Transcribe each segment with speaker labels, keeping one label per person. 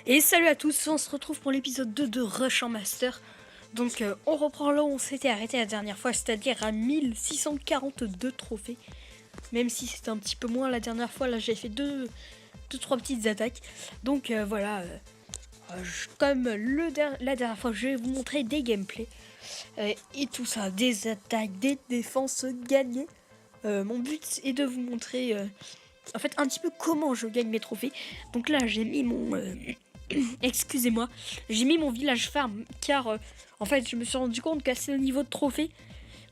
Speaker 1: Et salut à tous, on se retrouve pour l'épisode 2 de Rush en Master. Donc on reprend là où on s'était arrêté la dernière fois, c'est-à-dire à 1642 trophées. Même si c'était un petit peu moins la dernière fois, là j'ai fait deux trois petites attaques. Donc voilà, comme la dernière fois, je vais vous montrer des gameplays. Et tout ça, des attaques, des défenses gagnées. Mon but est de vous montrer en fait un petit peu comment je gagne mes trophées. Donc là j'ai mis mon... excusez-moi, j'ai mis mon village farm car en fait je me suis rendu compte qu'à ce niveau de trophée,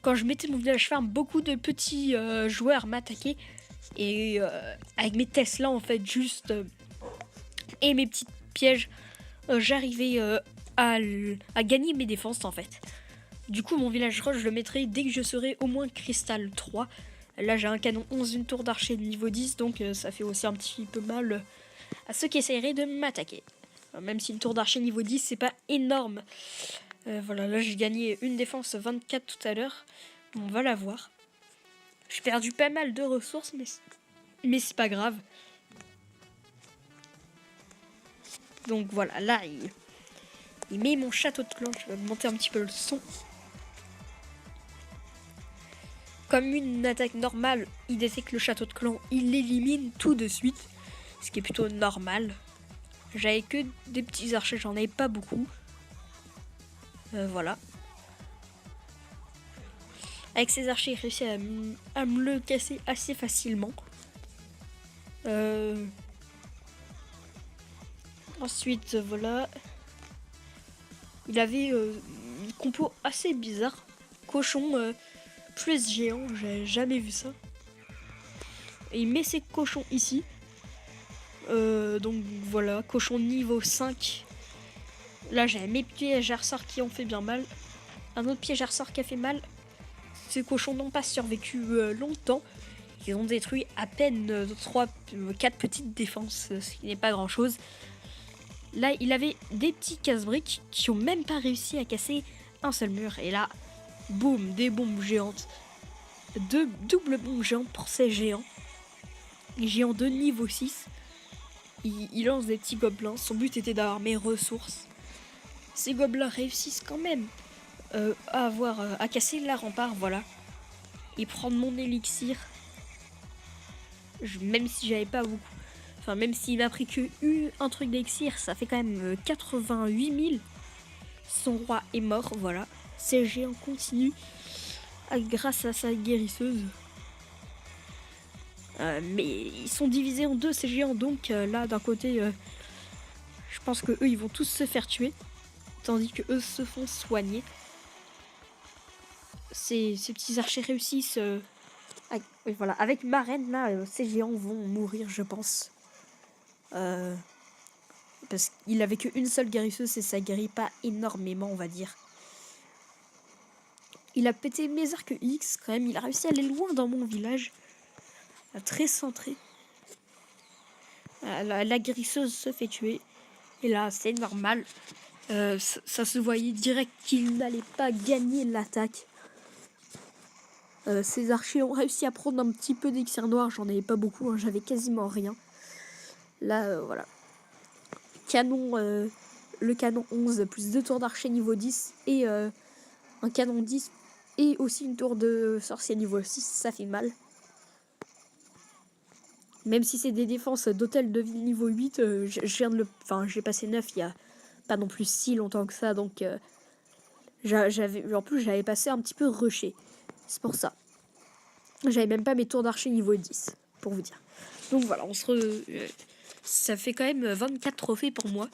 Speaker 1: quand je mettais mon village farm, beaucoup de petits joueurs m'attaquaient et avec mes Tesla en fait juste et mes petits pièges, j'arrivais à gagner mes défenses en fait. Du coup mon village rush je le mettrai dès que je serai au moins cristal 3. Là j'ai un canon 11, une tour d'archer de niveau 10, donc ça fait aussi un petit peu mal à ceux qui essaieraient de m'attaquer. Même si une tour d'archer niveau 10 c'est pas énorme. Voilà, là j'ai gagné une défense 24 tout à l'heure. On va la voir. J'ai perdu pas mal de ressources, mais c'est pas grave. Donc voilà, là il met mon château de clan. Je vais monter un petit peu le son. Comme une attaque normale, il détecte le château de clan, il l'élimine tout de suite. Ce qui est plutôt normal. J'avais que des petits archers, j'en avais pas beaucoup. Voilà. Avec ces archers, il réussit à me le casser assez facilement. Ensuite, voilà. Il avait une compo assez bizarre. Cochon plus géant, j'ai jamais vu ça. Et il met ses cochons ici. Donc voilà, cochon niveau 5. Là j'ai mes pièges à ressort qui ont fait bien mal. Un autre piège à ressort qui a fait mal. Ces cochons n'ont pas survécu longtemps. Ils ont détruit à peine 4 petites défenses, ce qui n'est pas grand chose. Là il avait des petits casse-briques qui ont même pas réussi à casser un seul mur. Et là, boum, des bombes géantes. Deux doubles bombes géantes pour ces géants. Les géants de niveau 6. Il lance des petits gobelins. Son but était d'avoir mes ressources. Ces gobelins réussissent quand même à casser la rempart, voilà. Et prendre mon élixir. Même si j'avais pas beaucoup. Enfin, même s'il m'a pris que un truc d'élixir, ça fait quand même 88 000. Son roi est mort, voilà. Ces géants continuent grâce à sa guérisseuse. Mais ils sont divisés en deux ces géants, donc là d'un côté je pense que eux ils vont tous se faire tuer, tandis que eux se font soigner. Ces petits archers réussissent oui, voilà. Avec ma reine là, ces géants vont mourir je pense, parce qu'il avait qu'une seule guérisseuse et ça guérit pas énormément on va dire. Il a pété mes arcs X quand même, il a réussi à aller loin dans mon village. Très centré. La guérisseuse se fait tuer. Et là, c'est normal. Ça se voyait direct qu'il n'allait pas gagner l'attaque. Ces archers ont réussi à prendre un petit peu d'élixir noir. J'en avais pas beaucoup, hein, j'avais quasiment rien. Là, voilà. Canon, le canon 11, plus 2 tours d'archer niveau 10. Et un canon 10. Et aussi une tour de sorcier niveau 6. Ça fait mal. Même si c'est des défenses d'hôtel de ville niveau 8, je viens de j'ai passé 9 il y a pas non plus si longtemps que ça, donc en plus j'avais passé un petit peu rushé. C'est pour ça. J'avais même pas mes tours d'archer niveau 10, pour vous dire. Donc voilà, ça fait quand même 24 trophées pour moi.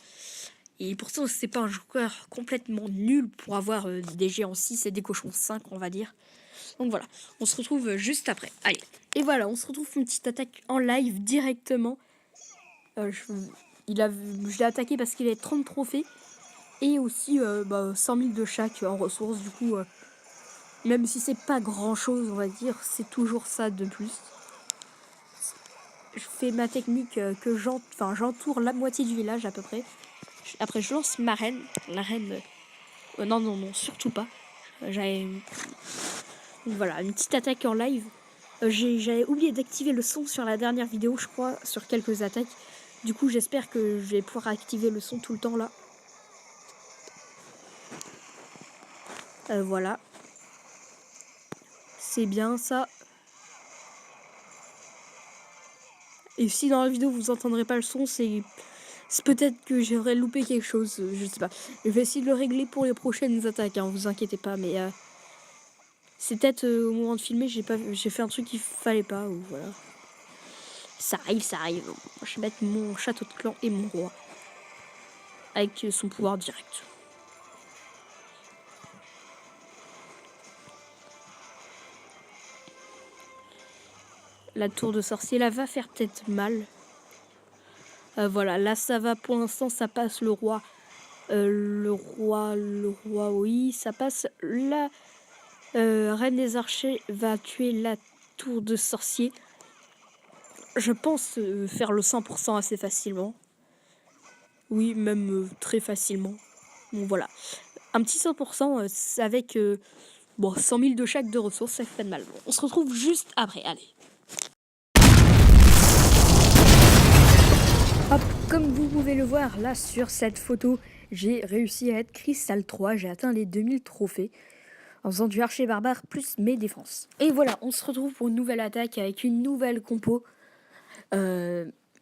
Speaker 1: Et pourtant, c'est pas un joueur complètement nul pour avoir des géants 6 et des cochons 5, on va dire. Donc voilà, on se retrouve juste après. Allez, et voilà, on se retrouve pour une petite attaque en live directement. Je l'ai attaqué parce qu'il avait 30 trophées. Et aussi 100 000 de chaque en ressources. Du coup, même si c'est pas grand chose, on va dire, c'est toujours ça de plus. Je fais ma technique que j'entoure la moitié du village à peu près. Après, je lance ma reine. La reine... non, surtout pas. J'avais... Voilà, une petite attaque en live. J'avais oublié d'activer le son sur la dernière vidéo, je crois, sur quelques attaques. Du coup, j'espère que je vais pouvoir activer le son tout le temps là. Voilà. C'est bien ça. Et si dans la vidéo vous entendrez pas le son, c'est peut-être que j'aurais loupé quelque chose, je sais pas. Je vais essayer de le régler pour les prochaines attaques, hein, vous inquiétez pas, mais c'est peut-être au moment de filmer, j'ai fait un truc qu'il fallait pas, ou voilà. Ça arrive, ça arrive. Je vais mettre mon château de clan et mon roi. Avec son pouvoir direct. La tour de sorcier là va faire peut-être mal. Voilà, là ça va pour l'instant, ça passe le roi. Le roi, oui, ça passe. La reine des archers va tuer la tour de sorcier. Je pense faire le 100% assez facilement. Oui, même très facilement. Bon, voilà. Un petit 100% avec 100 000 de chaque de ressources, ça fait pas de mal. Bon, on se retrouve juste après, allez. Hop, comme vous pouvez le voir là sur cette photo, j'ai réussi à être Cristal 3, j'ai atteint les 2000 trophées en faisant du archer barbare plus mes défenses. Et voilà, on se retrouve pour une nouvelle attaque avec une nouvelle compo.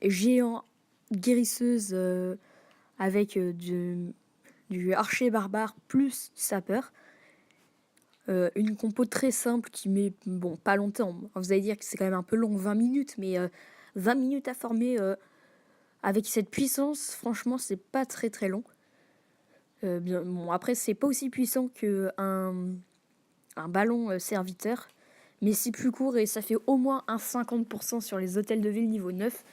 Speaker 1: Géant guérisseuse avec du archer barbare plus sapeur. Une compo très simple qui met pas longtemps. Vous allez dire que c'est quand même un peu long, 20 minutes, mais 20 minutes à former avec cette puissance, franchement, c'est pas très très long. Après, c'est pas aussi puissant qu'un ballon serviteur, mais c'est plus court et ça fait au moins un 50% sur les hôtels de ville niveau 9,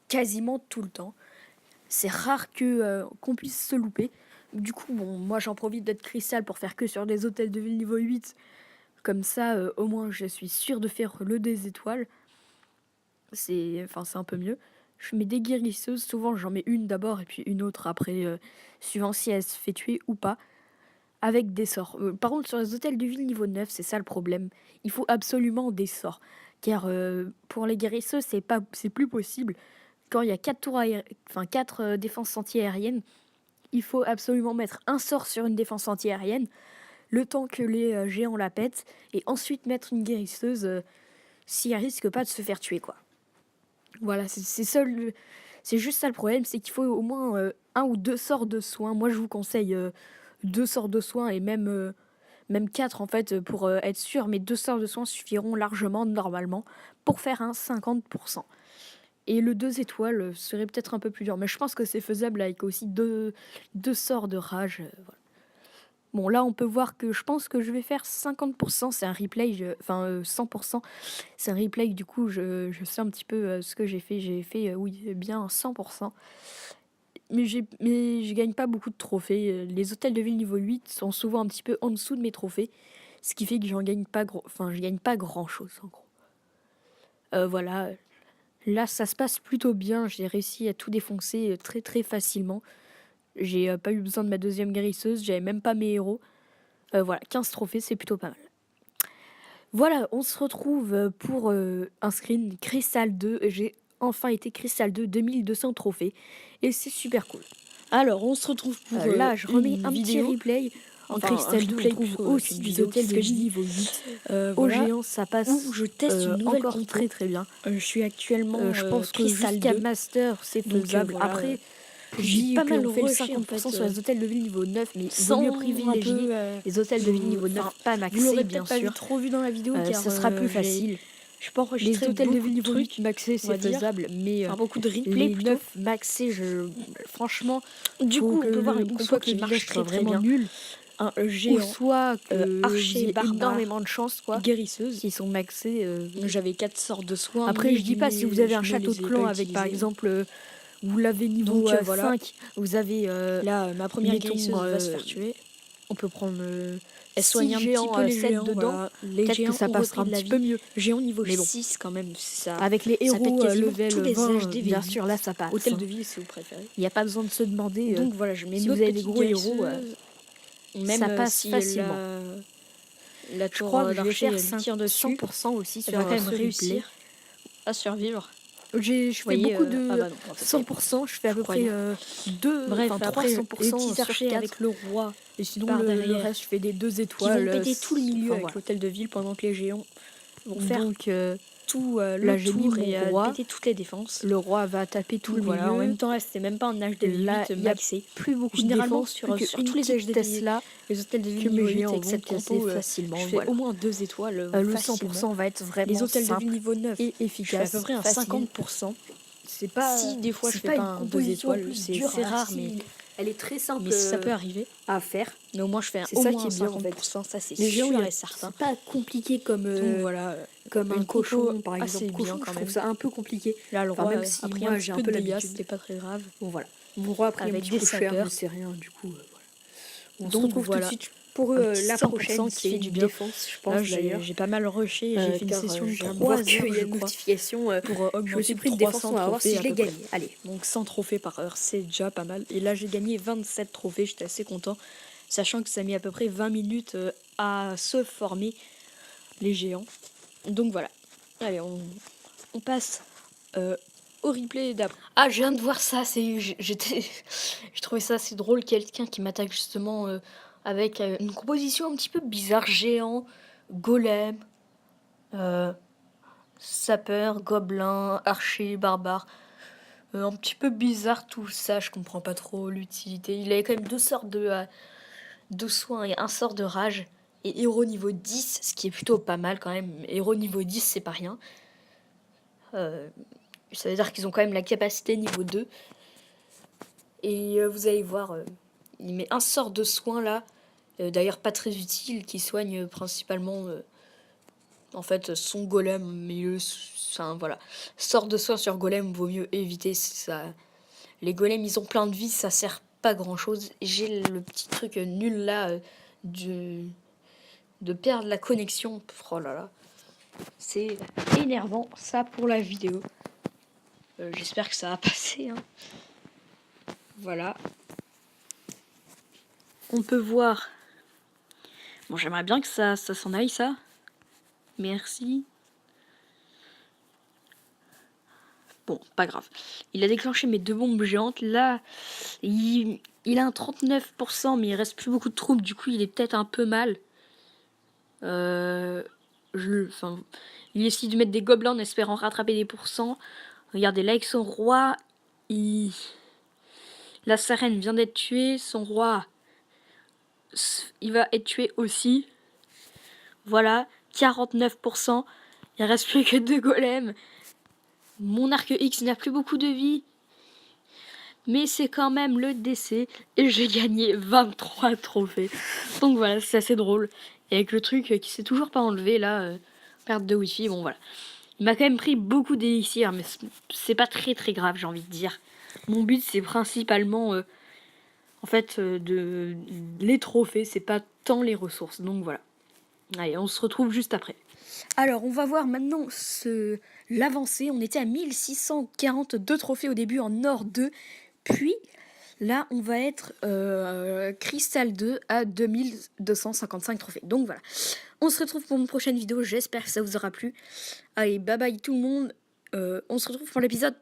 Speaker 1: quasiment tout le temps. C'est rare qu'on puisse se louper. Du coup, moi j'en profite d'être cristal pour faire que sur des hôtels de ville niveau 8. Comme ça, au moins, je suis sûr de faire le des étoiles. C'est un peu mieux. Je mets des guérisseuses. Souvent, j'en mets une d'abord et puis une autre après, suivant si elle se fait tuer ou pas. Avec des sorts. Par contre, sur les hôtels de ville niveau 9, c'est ça le problème. Il faut absolument des sorts. Car pour les guérisseuses, c'est plus possible. Quand il y a 4 défenses anti-aériennes, il faut absolument mettre un sort sur une défense anti-aérienne, le temps que les géants la pètent, et ensuite mettre une guérisseuse si elle risque pas de se faire tuer, quoi. Voilà, c'est juste ça le problème, c'est qu'il faut au moins 1 ou 2 sorts de soins. Moi, je vous conseille 2 sorts de soins et même 4 en fait pour être sûr, mais 2 sorts de soins suffiront largement normalement pour faire un 50%. Et le 2 étoiles serait peut-être un peu plus dur, mais je pense que c'est faisable avec aussi 2 sorts de rage. Voilà. Bon, là, on peut voir que je pense que je vais faire 50%, c'est un replay, 100%, c'est un replay, du coup, je sais un petit peu ce que j'ai fait. J'ai fait, oui, bien 100%. Mais je gagne pas beaucoup de trophées. Les hôtels de ville niveau 8 sont souvent un petit peu en dessous de mes trophées, ce qui fait que je gagne pas grand-chose, en gros. Voilà. Là, ça se passe plutôt bien. J'ai réussi à tout défoncer très très facilement. J'ai pas eu besoin de ma deuxième guérisseuse. J'avais même pas mes héros. Voilà, 15 trophées, c'est plutôt pas mal. Voilà, on se retrouve pour un screen Cristal 2. J'ai enfin été Cristal 2, 2200 trophées. Et c'est super cool. Alors, on se retrouve pour là, je remets un petit replay. En Cristal 2, on trouve aussi des hôtels de niveau 8. Au géant, ça passe où je teste une nouvelle encore très très bien. Je suis actuellement je pense que jusqu'à Master, c'est faisable. Voilà, après, j'ai pas mal fait le 50% sur les hôtels de ville niveau 9, mais sans mieux privilégier les hôtels de ville niveau 9 pas maxés, bien sûr. Vous l'aurez pas trop vu dans la vidéo, car ça sera plus facile. Je peux enregistrer les hôtels de ville niveau 8 maxés, c'est faisable, mais beaucoup de replay, les 9 maxés, franchement, du coup, on peut voir une compo qui marche très très bien. Nul. Un géant, ou soit archer énormément de chance, quoi. Guérisseuses qui sont maxées. J'avais 4 sortes de soins. Après, je dis pas si vous avez un château de clan avec par exemple vous l'avez niveau 5, vous avez là ma première guérisseuse va se faire tuer. On peut prendre elle soigne un petit peu les géants dedans. Voilà. Peut-être que ça passera un petit peu mieux. Géant niveau 6 quand même, ça. Avec les héros level 20, bien sûr là ça passe. Hôtel de ville si vous préférez. Il n'y a pas besoin de se demander. Donc voilà, je mets si vous avez des gros héros. Même ça passe si facilement. la
Speaker 2: Je
Speaker 1: tour
Speaker 2: crois que je vais
Speaker 1: d'archer
Speaker 2: faire
Speaker 1: lui tire dessus.
Speaker 2: 100% aussi
Speaker 1: Elle
Speaker 2: sur
Speaker 1: va quand même
Speaker 2: ce replay.
Speaker 1: réussir à survivre.
Speaker 2: Je fais
Speaker 1: voyez,
Speaker 2: beaucoup de
Speaker 1: ah bah non, en fait,
Speaker 2: 100%, je fais à
Speaker 1: je
Speaker 2: peu près
Speaker 1: croyais.
Speaker 2: 2,
Speaker 1: Bref,
Speaker 2: enfin 3
Speaker 1: après, les
Speaker 2: 100%
Speaker 1: petits
Speaker 2: sur
Speaker 1: archers
Speaker 2: 4.
Speaker 1: avec le roi
Speaker 2: Et sinon
Speaker 1: par
Speaker 2: le
Speaker 1: derrière,
Speaker 2: reste, je fais des 2
Speaker 1: qui
Speaker 2: étoiles.
Speaker 1: vont péter tout le milieu
Speaker 2: enfin,
Speaker 1: avec
Speaker 2: voilà.
Speaker 1: l'hôtel de ville pendant que les géants vont faire
Speaker 2: Donc
Speaker 1: tout
Speaker 2: là,
Speaker 1: le
Speaker 2: j'ai mis
Speaker 1: tour et
Speaker 2: mon roi.
Speaker 1: péter toutes les défenses.
Speaker 2: Le roi va taper tout
Speaker 1: Donc
Speaker 2: le
Speaker 1: voilà,
Speaker 2: milieu.
Speaker 1: en même temps, là, c'était même pas un HDV
Speaker 2: Là,
Speaker 1: 8
Speaker 2: il y a
Speaker 1: maxé.
Speaker 2: plus beaucoup de
Speaker 1: Généralement,
Speaker 2: défense,
Speaker 1: sur
Speaker 2: plus
Speaker 1: tous
Speaker 2: qu'une
Speaker 1: les
Speaker 2: petite
Speaker 1: HDV,
Speaker 2: Tesla
Speaker 1: les hôtels de ville
Speaker 2: que mes
Speaker 1: niveau 8
Speaker 2: géants
Speaker 1: avec
Speaker 2: vont
Speaker 1: cette
Speaker 2: casser
Speaker 1: compo,
Speaker 2: facilement.
Speaker 1: je fais
Speaker 2: Voilà.
Speaker 1: au moins 2 étoiles
Speaker 2: Le
Speaker 1: facilement.
Speaker 2: 100% va être vraiment
Speaker 1: Les hôtels de
Speaker 2: simple
Speaker 1: ville niveau 9,
Speaker 2: et
Speaker 1: je fais à
Speaker 2: efficace,
Speaker 1: peu près un
Speaker 2: facile.
Speaker 1: 50%.
Speaker 2: C'est pas,
Speaker 1: Si des fois je
Speaker 2: c'est
Speaker 1: fais pas
Speaker 2: une
Speaker 1: un 2
Speaker 2: composition
Speaker 1: étoiles,
Speaker 2: plus
Speaker 1: c'est
Speaker 2: dure à
Speaker 1: rare, mais
Speaker 2: assimiler. Elle est très simple
Speaker 1: ça peut arriver.
Speaker 2: à faire.
Speaker 1: Mais au moins je fais
Speaker 2: C'est
Speaker 1: au
Speaker 2: ça
Speaker 1: moins
Speaker 2: qui
Speaker 1: un
Speaker 2: est bien, en
Speaker 1: 50%, ça c'est
Speaker 2: Les géants,
Speaker 1: sûr et certain.
Speaker 2: c'est pas compliqué comme,
Speaker 1: Donc voilà,
Speaker 2: comme un
Speaker 1: une
Speaker 2: cochon,
Speaker 1: compo
Speaker 2: par
Speaker 1: assez
Speaker 2: exemple.
Speaker 1: bien
Speaker 2: Cochon,
Speaker 1: quand
Speaker 2: je
Speaker 1: même.
Speaker 2: trouve ça un peu compliqué.
Speaker 1: Là le
Speaker 2: Enfin,
Speaker 1: roi
Speaker 2: même si
Speaker 1: a pris
Speaker 2: moi
Speaker 1: un
Speaker 2: j'ai
Speaker 1: petit
Speaker 2: un
Speaker 1: peu
Speaker 2: peu
Speaker 1: de dégâts,
Speaker 2: l'habitude.
Speaker 1: c'était pas très grave.
Speaker 2: Bon voilà. Mon roi a pris un
Speaker 1: Avec
Speaker 2: petit
Speaker 1: des
Speaker 2: coup cher,
Speaker 1: sapeurs.
Speaker 2: mais c'est rien du coup. Voilà. On se
Speaker 1: Donc
Speaker 2: retrouve
Speaker 1: voilà.
Speaker 2: tout de suite pour
Speaker 1: Un petit
Speaker 2: la
Speaker 1: 100%
Speaker 2: prochaine
Speaker 1: qui fait du bien.
Speaker 2: défense, je pense
Speaker 1: Là
Speaker 2: d'ailleurs.
Speaker 1: j'ai pas mal rushé, j'ai fait une
Speaker 2: Car,
Speaker 1: session de
Speaker 2: je viens de
Speaker 1: 3
Speaker 2: voir
Speaker 1: heures
Speaker 2: qu'il y a
Speaker 1: je
Speaker 2: une
Speaker 1: crois.
Speaker 2: notification.
Speaker 1: Pour
Speaker 2: Je me
Speaker 1: augmenter
Speaker 2: suis
Speaker 1: de
Speaker 2: pris une
Speaker 1: 300
Speaker 2: défense, on va voir si
Speaker 1: trophées
Speaker 2: je
Speaker 1: à
Speaker 2: l'ai
Speaker 1: peu près.
Speaker 2: gagné. Allez.
Speaker 1: Donc 100 trophées par heure, c'est déjà pas mal. Et là j'ai gagné 27 trophées, j'étais assez content. Sachant que ça a mis à peu près 20 minutes à se former les géants. Donc voilà. Allez, on passe au replay d'après. Ah, je viens de voir ça, j'ai trouvé ça assez drôle, quelqu'un qui m'attaque justement avec une composition un petit peu bizarre, géant, golem, sapeur, gobelin, archer, barbare. Un petit peu bizarre tout ça, je comprends pas trop l'utilité. Il avait quand même deux sortes de soins et un sort de rage. Et héros niveau 10, ce qui est plutôt pas mal quand même. Héros niveau 10, c'est pas rien. Ça veut dire qu'ils ont quand même la capacité niveau 2. Et vous allez voir, il met un sort de soin là. D'ailleurs pas très utile, qui soigne principalement en fait son golem. Mais voilà. Sort de soin sur golem, vaut mieux éviter ça. Les golems ils ont plein de vie, ça sert pas grand chose. J'ai le petit truc nul là de perdre la connexion. Oh là là. C'est énervant ça pour la vidéo. J'espère que ça va passer. Hein. Voilà. On peut voir. Bon, j'aimerais bien que ça s'en aille, ça. Merci. Bon, pas grave. Il a déclenché mes 2 bombes géantes. Là, il a un 39%, mais il reste plus beaucoup de troupes. Du coup, il est peut-être un peu mal. Il essaie de mettre des gobelins en espérant rattraper des pourcents. Regardez, là, avec son roi, la sirène vient d'être tuée. Son roi, il va être tué aussi. Voilà, 49%. Il reste plus que 2 golems. Mon arc X n'a plus beaucoup de vie. Mais c'est quand même le décès. Et j'ai gagné 23 trophées. Donc voilà, c'est assez drôle. Et avec le truc qui s'est toujours pas enlevé là, perte de wifi, bon voilà. Il m'a quand même pris beaucoup d'élixirs, mais c'est pas très très grave, j'ai envie de dire. Mon but c'est principalement les trophées, c'est pas tant les ressources. Donc voilà. Allez, on se retrouve juste après. Alors, on va voir maintenant l'avancée. On était à 1642 trophées au début en or 2. Puis, là, on va être cristal 2 à 2255 trophées. Donc voilà. On se retrouve pour une prochaine vidéo. J'espère que ça vous aura plu. Allez, bye bye tout le monde. On se retrouve pour l'épisode 3.